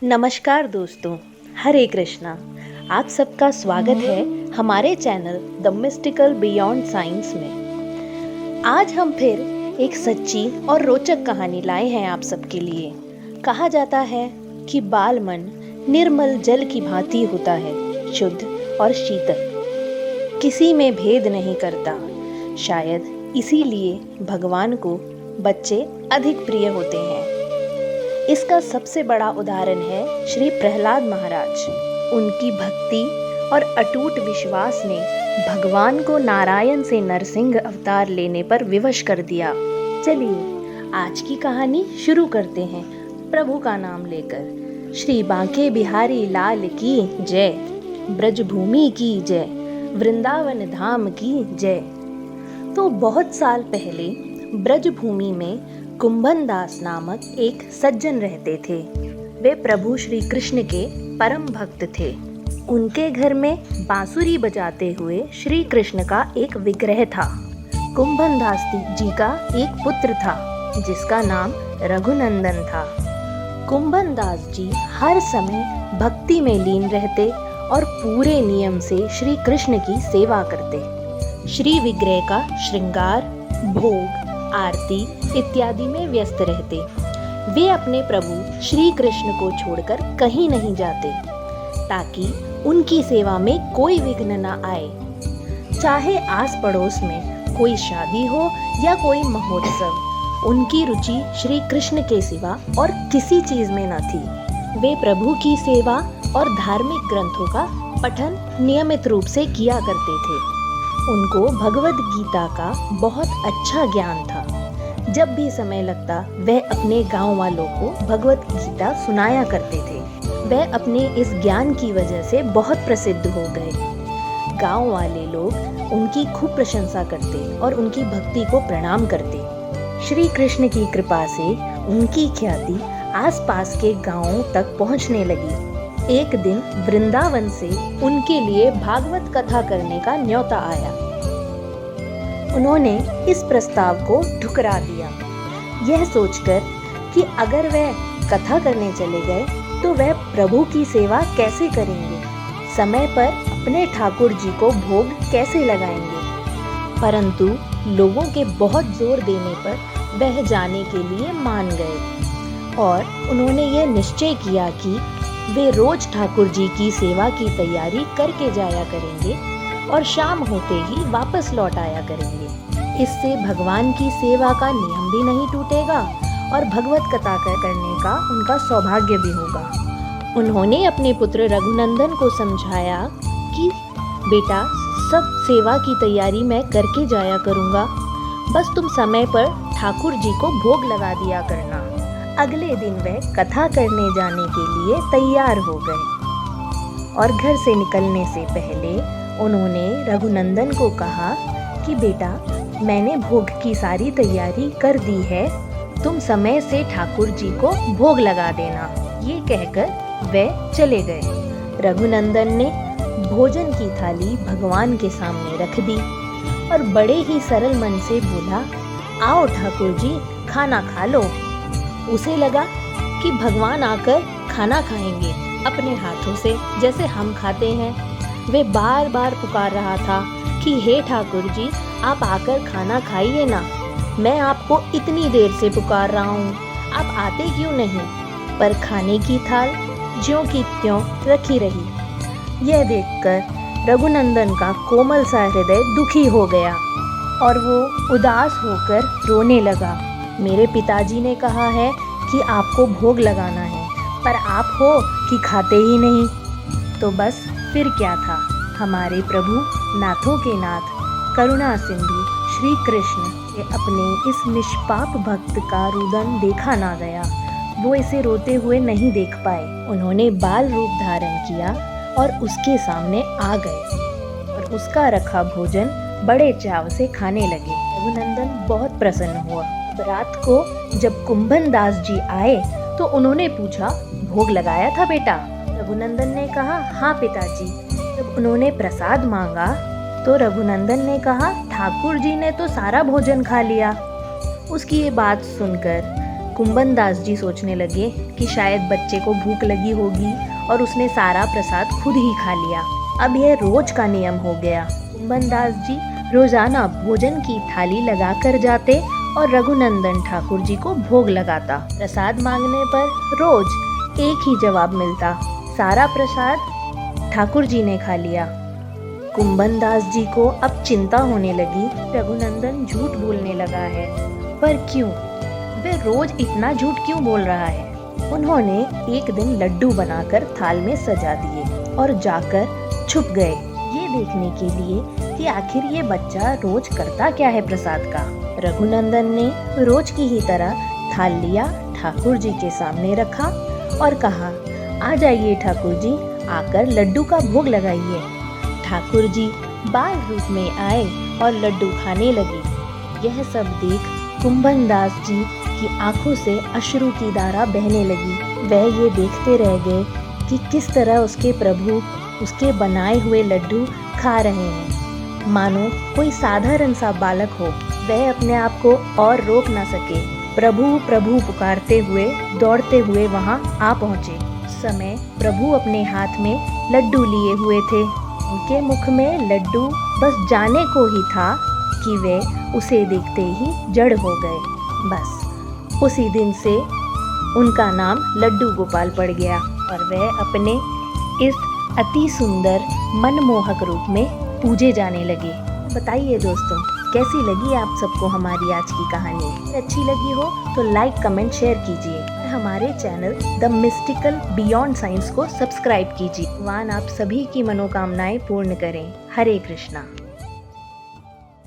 नमस्कार दोस्तों, हरे कृष्णा। आप सबका स्वागत है हमारे channel the mystical beyond science में। आज हम फिर एक सच्ची और रोचक कहानी लाए हैं आप सबके लिए। कहा जाता है कि बाल मन निर्मल जल की भांति होता है, शुद्ध और शीतल, किसी में भेद नहीं करता। शायद इसीलिए भगवान को बच्चे अधिक प्रिय होते हैं। इसका सबसे बड़ा उदाहरण है श्री प्रहलाद महाराज। उनकी भक्ति और अटूट विश्वास ने भगवान को नारायण से नरसिंह अवतार लेने पर विवश कर दिया। चलिए आज की कहानी शुरू करते हैं प्रभु का नाम लेकर। श्री बांके बिहारी लाल की जय, ब्रजभूमि की जय, वृंदावन धाम की जय। तो बहुत साल पहले ब्रजभूमि में कुंभन दास नामक एक सज्जन रहते थे। वे प्रभु श्री कृष्ण के परम भक्त थे। उनके घर में बांसुरी बजाते हुए श्री कृष्ण का एक विग्रह था। कुंभन दास जी का एक पुत्र था जिसका नाम रघुनंदन था। कुंभन दास जी हर समय भक्ति में लीन रहते और पूरे नियम से श्री कृष्ण की सेवा करते। श्री विग्रह का श्रृंगार, भोग, आरती इत्यादि में व्यस्त रहते। वे अपने प्रभु श्री कृष्ण को छोड़कर कहीं नहीं जाते ताकि उनकी सेवा में कोई विघ्न न आए। चाहे आस पड़ोस में कोई शादी हो या कोई महोत्सव, उनकी रुचि श्री कृष्ण के सिवा और किसी चीज में न थी। वे प्रभु की सेवा और धार्मिक ग्रंथों का पठन नियमित रूप से किया करते थे। उनको भगवद गीता का बहुत अच्छा ज्ञान था। जब भी समय लगता वह अपने गांव वालों को भगवद गीता सुनाया करते थे। वह अपने इस ज्ञान की वजह से बहुत प्रसिद्ध हो गए। गांव वाले लोग उनकी खूब प्रशंसा करते और उनकी भक्ति को प्रणाम करते। श्री कृष्ण की कृपा से उनकी ख्याति आसपास के गांवों तक पहुंचने लगी। एक दिन वृंदावन से उनके लिए भागवत कथा करने का न्योता आया। उन्होंने इस प्रस्ताव को ठुकरा दिया, यह सोचकर कि अगर वह कथा करने चले गए तो वह प्रभु की सेवा कैसे करेंगे, समय पर अपने ठाकुर जी को भोग कैसे लगाएंगे। परंतु लोगों के बहुत जोर देने पर वह जाने के लिए मान गए और उन्होंने यह निश्चय किया कि वे रोज ठाकुर जी की सेवा की तैयारी करके जाया करेंगे और शाम होते ही वापस लौट आया करेंगे। इससे भगवान की सेवा का नियम भी नहीं टूटेगा और भगवत कथा करने का उनका सौभाग्य भी होगा। उन्होंने अपने पुत्र रघुनंदन को समझाया कि बेटा, सब सेवा की तैयारी मैं करके जाया करूँगा, बस तुम समय पर ठाकुर जी को भोग लगा दिया करना। अगले दिन वह कथा करने जाने के लिए तैयार हो गए और घर से निकलने से पहले उन्होंने रघुनंदन को कहा कि बेटा, मैंने भोग की सारी तैयारी कर दी है, तुम समय से ठाकुर जी को भोग लगा देना। ये कहकर वे चले गए। रघुनंदन ने भोजन की थाली भगवान के सामने रख दी और बड़े ही सरल मन से बोला, आओ ठाकुर जी, खाना खा लो। उसे लगा कि भगवान आकर खाना खाएंगे अपने हाथों से जैसे हम खाते हैं। वे बार बार पुकार रहा था कि हे ठाकुर जी, आप आकर खाना खाइए ना, मैं आपको इतनी देर से पुकार रहा हूँ, आप आते क्यों नहीं। पर खाने की थाल ज्यों की त्यों रखी रही। यह देखकर रघुनंदन का कोमल सा हृदय दुखी हो गया और वो उदास होकर रोने लगा। मेरे पिताजी ने कहा है कि आपको भोग लगाना है, पर आप हो कि खाते ही नहीं। तो बस फिर क्या था, हमारे प्रभु नाथों के नाथ, करुणा सिंधु श्री कृष्ण के अपने इस निष्पाप भक्त का रुदन देखा ना गया। वो इसे रोते हुए नहीं देख पाए। उन्होंने बाल रूप धारण किया और उसके सामने आ गए और उसका रखा भोजन बड़े चाव से खाने लगे। रघुनंदन बहुत प्रसन्न हुआ। रात को जब कुंभन दास जी आए तो उन्होंने पूछा, भोग लगाया था बेटा? रघुनंदन ने कहा, हाँ पिताजी। जब उन्होंने प्रसाद मांगा तो रघुनंदन ने कहा, ठाकुर जी ने तो सारा भोजन खा लिया। उसकी ये बात सुनकर कुंभन दास जी सोचने लगे कि शायद बच्चे को भूख लगी होगी और उसने सारा प्रसाद खुद ही खा लिया। अब यह रोज का नियम हो गया। कुंभन दास जी रोजाना भोजन की थाली लगाकर जाते और रघुनंदन ठाकुर जी को भोग लगाता। प्रसाद मांगने पर रोज एक ही जवाब मिलता, सारा प्रसाद ठाकुर जी ने खा लिया। कुंभन दास जी को अब चिंता होने लगी, रघुनंदन झूठ बोलने लगा है, पर क्यों? वह रोज इतना झूठ क्यों बोल रहा है? उन्होंने एक दिन लड्डू बनाकर थाल में सजा दिए और जाकर छुप गए, ये देखने के लिए कि आखिर ये बच्चा रोज करता क्या है प्रसाद का। रघुनंदन ने रोज की ही तरह थाल लिया, ठाकुर जी के सामने रखा और कहा, आ जाइए ठाकुर जी, आकर लड्डू का भोग लगाइए। ठाकुर जी बाल रूप में आए और लड्डू खाने लगे। यह सब देख कुंभन दास जी की आंखों से अश्रु की धारा बहने लगी। वह ये देखते रह गए कि किस तरह उसके प्रभु उसके बनाए हुए लड्डू खा रहे हैं, मानो कोई साधारण सा बालक हो। वह अपने आप को और रोक न सके, प्रभु प्रभु पुकारते हुए दौड़ते हुए वहां आ पहुंचे। उस समय प्रभु अपने हाथ में लड्डू लिए हुए थे। उनके मुख में लड्डू बस जाने को ही था कि वे उसे देखते ही जड़ हो गए। बस उसी दिन से उनका नाम लड्डू गोपाल पड़ गया और वह अपने इस अति सुंदर मनमोहक रूप में पूजे जाने लगे। बताइए दोस्तों, कैसी लगी आप सबको हमारी आज की कहानी? अच्छी लगी हो तो लाइक कमेंट शेयर कीजिए और हमारे channel the mystical beyond science को सब्सक्राइब कीजिए। भगवान आप सभी की मनोकामनाएं पूर्ण करें। हरे कृष्णा।